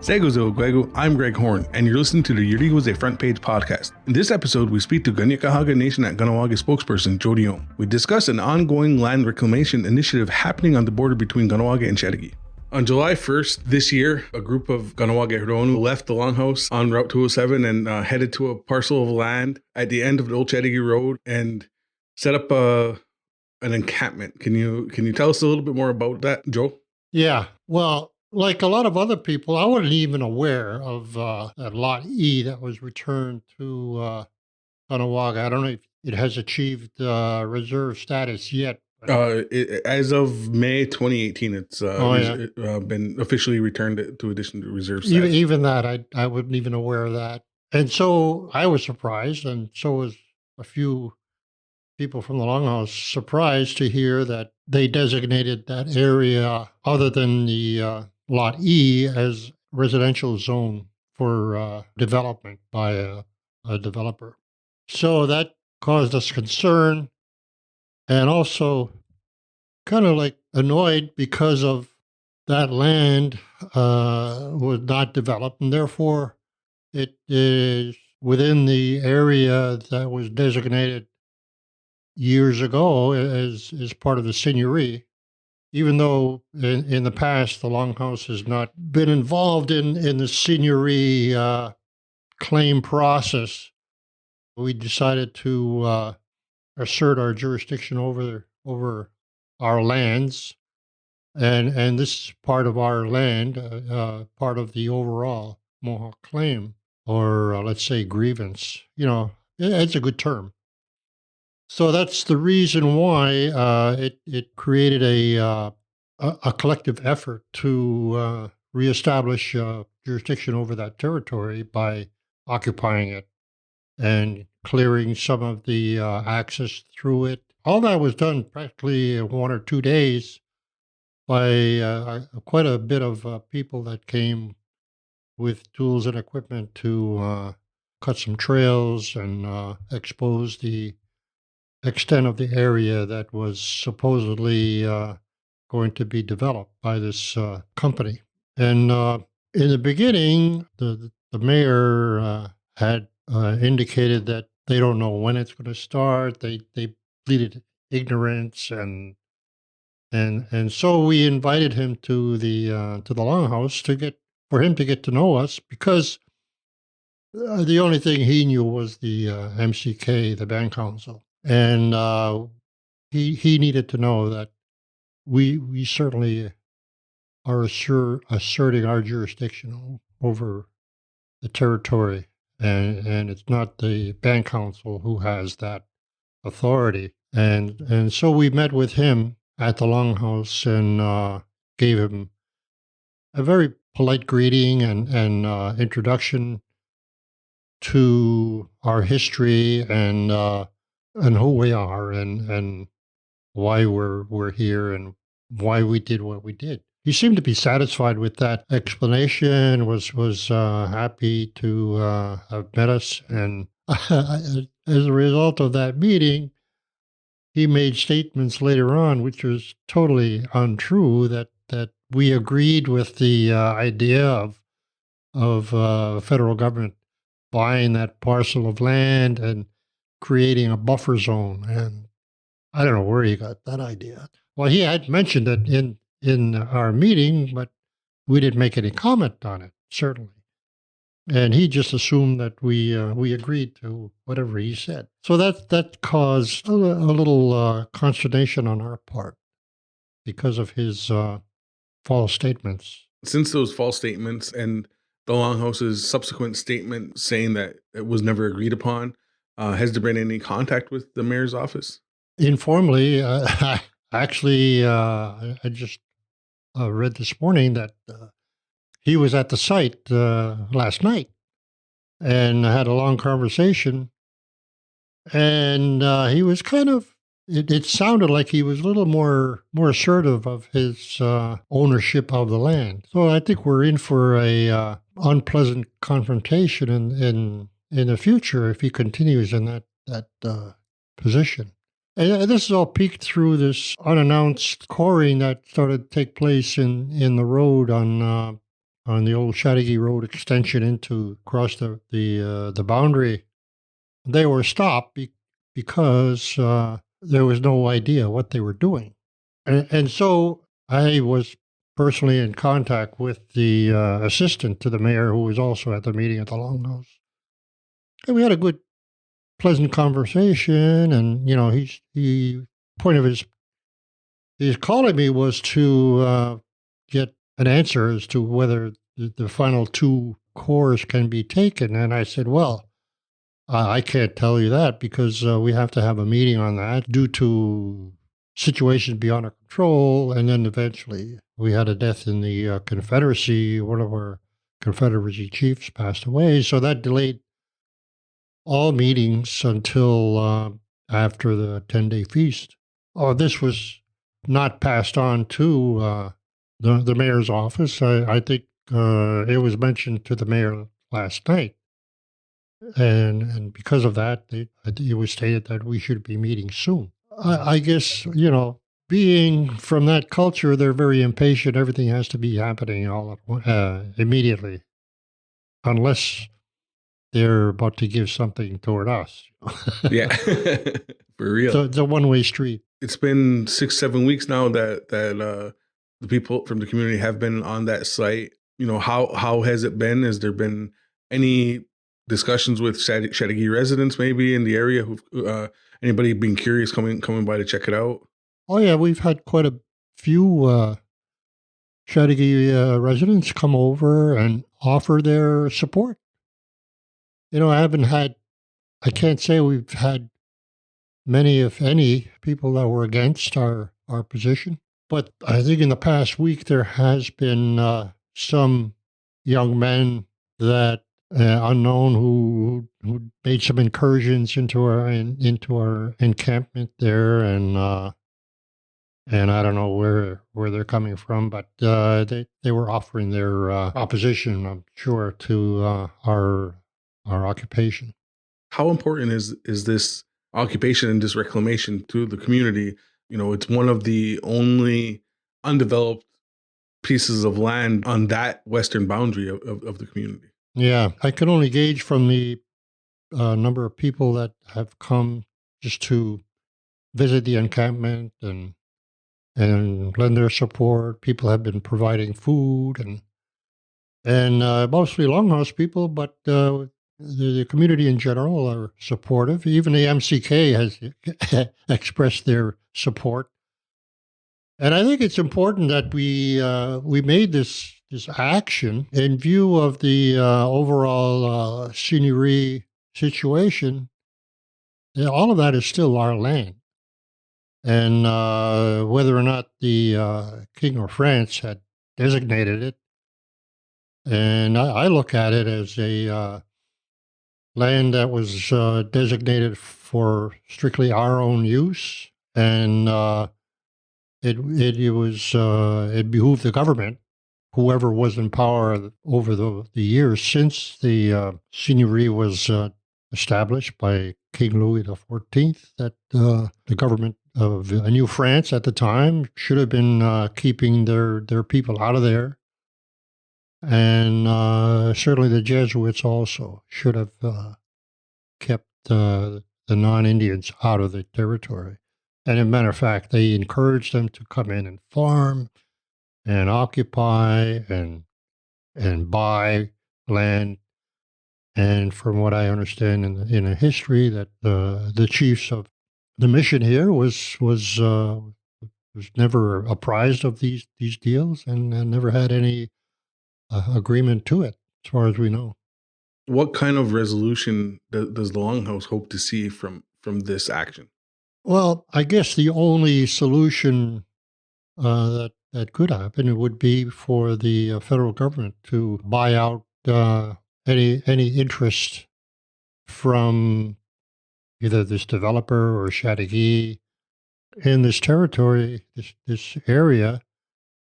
Seguzo, I'm Greg Horn, and you're listening to the Iorì Wase Front Page podcast. In this episode, we speak to Kanien'kehá Nation at Kahnawake spokesperson Joe Deom. We discuss an ongoing land reclamation initiative happening on the border between Kahnawake and Chateauguay. On July 1st this year, a group of Kahnawake left the Longhouse on Route 207 and headed to a parcel of land at the end of the Old Chateauguay Road and set up an encampment. Can you tell us a little bit more about that, Joe? Yeah, well, like a lot of other people, I wasn't even aware of that Lot E that was returned to Kahnawake. I don't know if it has achieved reserve status yet. As of May 2018, it's been officially returned to addition to reserve status. Even that, I wasn't even aware of that. And so I was surprised, and so was a few people from the Longhouse surprised to hear that they designated that area other than the Lot E as residential zone for development by a developer. So that caused us concern and also kind of like annoyed because of that land was not developed, and therefore it is within the area that was designated years ago as part of the Iorì. Even though in the past the Longhouse has not been involved in the Iorì claim process, we decided to assert our jurisdiction over our lands, and this is part of our land, part of the overall Mohawk claim, or let's say grievance. You know, it's a good term. So that's the reason why it created a collective effort to reestablish jurisdiction over that territory by occupying it and clearing some of the access through it. All that was done practically in 1 or 2 days by quite a bit of people that came with tools and equipment to cut some trails and expose the extent of the area that was supposedly going to be developed by this company. And in the beginning, the mayor had indicated that they don't know when it's going to start. They pleaded ignorance, and so we invited him to the Longhouse for him to get to know us, because the only thing he knew was the MCK, the band council. And he needed to know that we certainly are asserting our jurisdiction over the territory, and it's not the band council who has that authority. And so we met with him at the Longhouse and gave him a very polite greeting and introduction to our history and who we are and why we're here and why we did what we did. He seemed to be satisfied with that explanation, was happy to have met us. And as a result of that meeting, he made statements later on which was totally untrue, that we agreed with the idea of federal government buying that parcel of land and creating a buffer zone. And I don't know where he got that idea. Well, he had mentioned it in our meeting, but we didn't make any comment on it, certainly. And he just assumed that we agreed to whatever he said. So that caused a little consternation on our part because of his false statements. Since those false statements and the Longhouse's subsequent statement saying that it was never agreed upon, has there been any contact with the mayor's office? Informally, actually, I just read this morning that he was at the site last night and had a long conversation. And he was kind of, it sounded like he was a little more assertive of his ownership of the land. So I think we're in for a unpleasant confrontation in the future if he continues in that position. And this is all peeked through this unannounced coring that started to take place in the road on on the old Chateauguay Road extension into across the boundary. They were stopped because there was no idea what they were doing, and so I was personally in contact with the assistant to the mayor, who was also at the meeting at the Longhouse, and we had a good, pleasant conversation. And he point of his calling me was to get an answer as to whether the final two cores can be taken. And I said, well, I can't tell you that because we have to have a meeting on that due to situations beyond our control. And then eventually we had a death in the Confederacy. One of our Confederacy chiefs passed away. So that delayed all meetings until after the 10-day feast. Oh, this was not passed on to the mayor's office. I think it was mentioned to the mayor last night. And because of that, it was stated that we should be meeting soon. I guess, being from that culture, they're very impatient. Everything has to be happening all immediately, unless they're about to give something toward us. Yeah, for real. So it's a one-way street. It's been 6-7 weeks now that the people from the community have been on that site. How has it been? Has there been any discussions with Chateauguay residents maybe in the area? Who anybody being curious coming by to check it out? Oh yeah, we've had quite a few Chateauguay residents come over and offer their support. I can't say we've had many, if any, people that were against our position. But I think in the past week there has been some young men that unknown who made some incursions into our encampment there, and I don't know where they're coming from, but they were offering their opposition, I'm sure, to our occupation. How important is this occupation and this reclamation to the community? It's one of the only undeveloped pieces of land on that western boundary of the community. Yeah, I can only gauge from the number of people that have come just to visit the encampment and lend their support. People have been providing food and mostly Longhouse people, but the community in general are supportive. Even the MCK has expressed their support. And I think it's important that we made this action in view of the overall seigneurie situation. All of that is still our land. And whether or not the King of France had designated it, and I look at it as a land that was designated for strictly our own use, and it behooved the government, whoever was in power over the years since the seigneurie was established by King Louis XIV, that the government of New France at the time should have been keeping their people out of there. And certainly the Jesuits also should have kept the non-Indians out of the territory. And as a matter of fact, they encouraged them to come in and farm and occupy and buy land. And from what I understand in the history, that the chiefs of the mission here was never apprised of these deals and never had any agreement to it, as far as we know. What kind of resolution does the Longhouse hope to see from this action? Well, I guess the only solution that could happen, it would be for the federal government to buy out any interest from either this developer or Chateauguay in this territory, this area,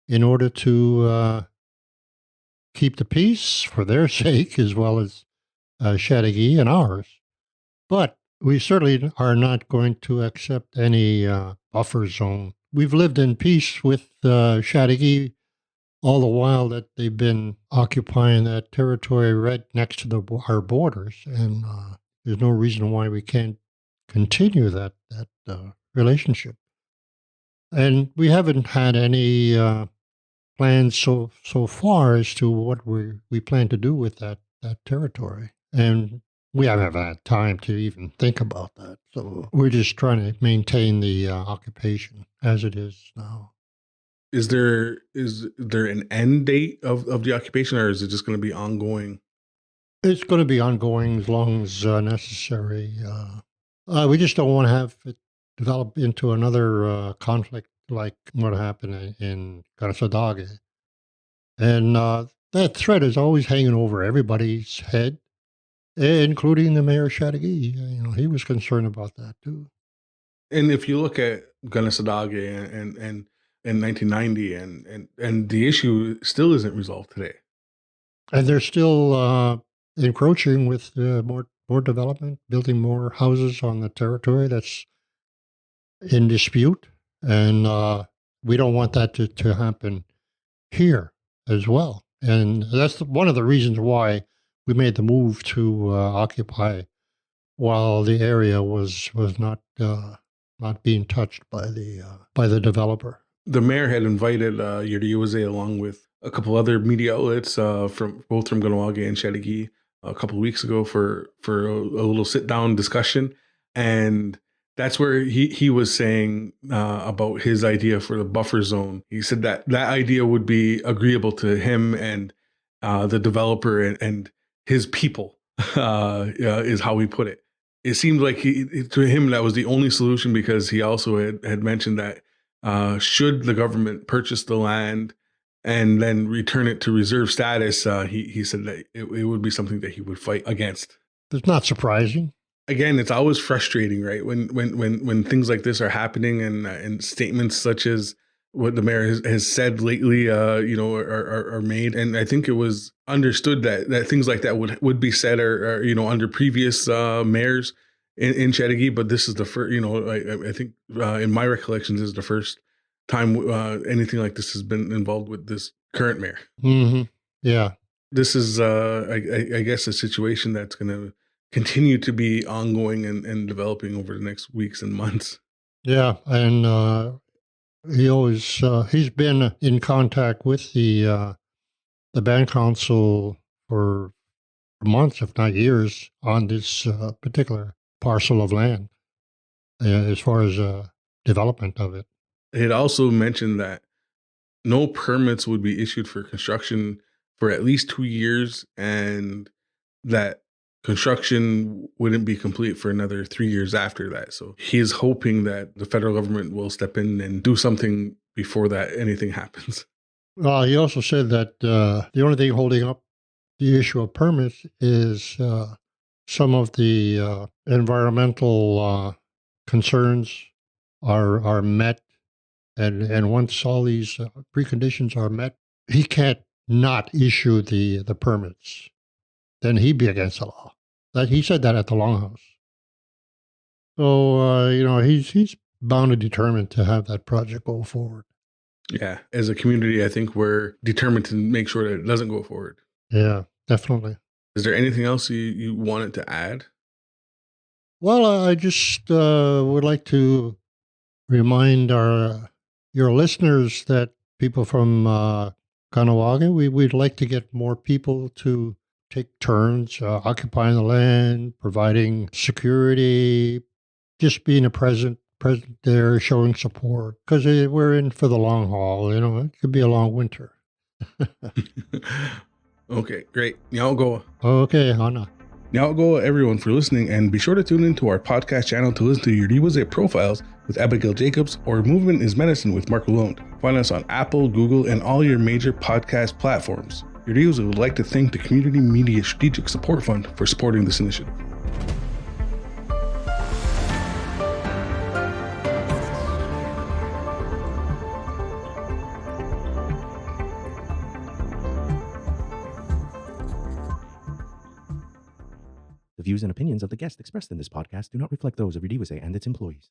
in order to keep the peace for their sake as well as Chateauguay and ours. But we certainly are not going to accept any buffer zone. We've lived in peace with Chateauguay all the while that they've been occupying that territory right next to our borders, and there's no reason why we can't continue that relationship. And we haven't had any plans so far as to what we plan to do with that territory, and we haven't had time to even think about that. So we're just trying to maintain the occupation as it is now. Is there an end date of the occupation, or is it just going to be ongoing? It's going to be ongoing as long as necessary. We just don't want to have it develop into another conflict like what happened in Kahnawake. And that threat is always hanging over everybody's head, including the mayor of Chateauguay. He was concerned about that too. And if you look at Kahnawake and in 1990, and the issue still isn't resolved today. And they're still encroaching with more development, building more houses on the territory that's in dispute. And we don't want that to happen here as well. And that's one of the reasons why we made the move to occupy while the area was not being touched by the developer. The mayor had invited Iorì along with a couple other media outlets from Kahnawake and Chateauguay a couple of weeks ago for a little sit down discussion, and that's where he was saying about his idea for the buffer zone. He said that idea would be agreeable to him and the developer and his people, is how he put it. It seemed like to him that was the only solution, because he also had mentioned that should the government purchase the land and then return it to reserve status, he said that it would be something that he would fight against. It's not surprising. Again, it's always frustrating, right? When things like this are happening, and statements such as what the mayor has said lately, are made. And I think it was understood that things like that would be said or under previous mayors in Chateauguay, but this is the first. I think in my recollection, this is the first time anything like this has been involved with this current mayor. Mm-hmm. Yeah, this is I guess a situation that's going to continue to be ongoing and developing over the next weeks and months. Yeah, and he's been in contact with the band council for months, if not years, on this particular parcel of land, as far as development of it. It also mentioned that no permits would be issued for construction for at least 2 years, and that construction wouldn't be complete for another 3 years after that. So he is hoping that the federal government will step in and do something before that anything happens. Well, he also said that the only thing holding up the issue of permits is some of the environmental concerns are met, and once all these preconditions are met, he can't not issue the permits. Then he'd be against the law. That he said that at the Longhouse. So he's bound and determined to have that project go forward. Yeah, as a community, I think we're determined to make sure that it doesn't go forward. Yeah, definitely. Is there anything else you wanted to add? Well, I just would like to remind your listeners that people from Kahnawake, we'd like to get more people to take turns occupying the land, providing security, just being a present there, showing support, because we're in for the long haul. It could be a long winter. Okay, great. Nyao Okay, Hana. Nyao everyone for listening, and be sure to tune into our podcast channel to listen to Iorì wase profiles with Abigail Jacobs or Movement is Medicine with Mark Lalonde. Find us on Apple, Google, and all your major podcast platforms. Iorì wase would like to thank the Community Media Strategic Support Fund for supporting this initiative. The views and opinions of the guests expressed in this podcast do not reflect those of Iorì wase and its employees.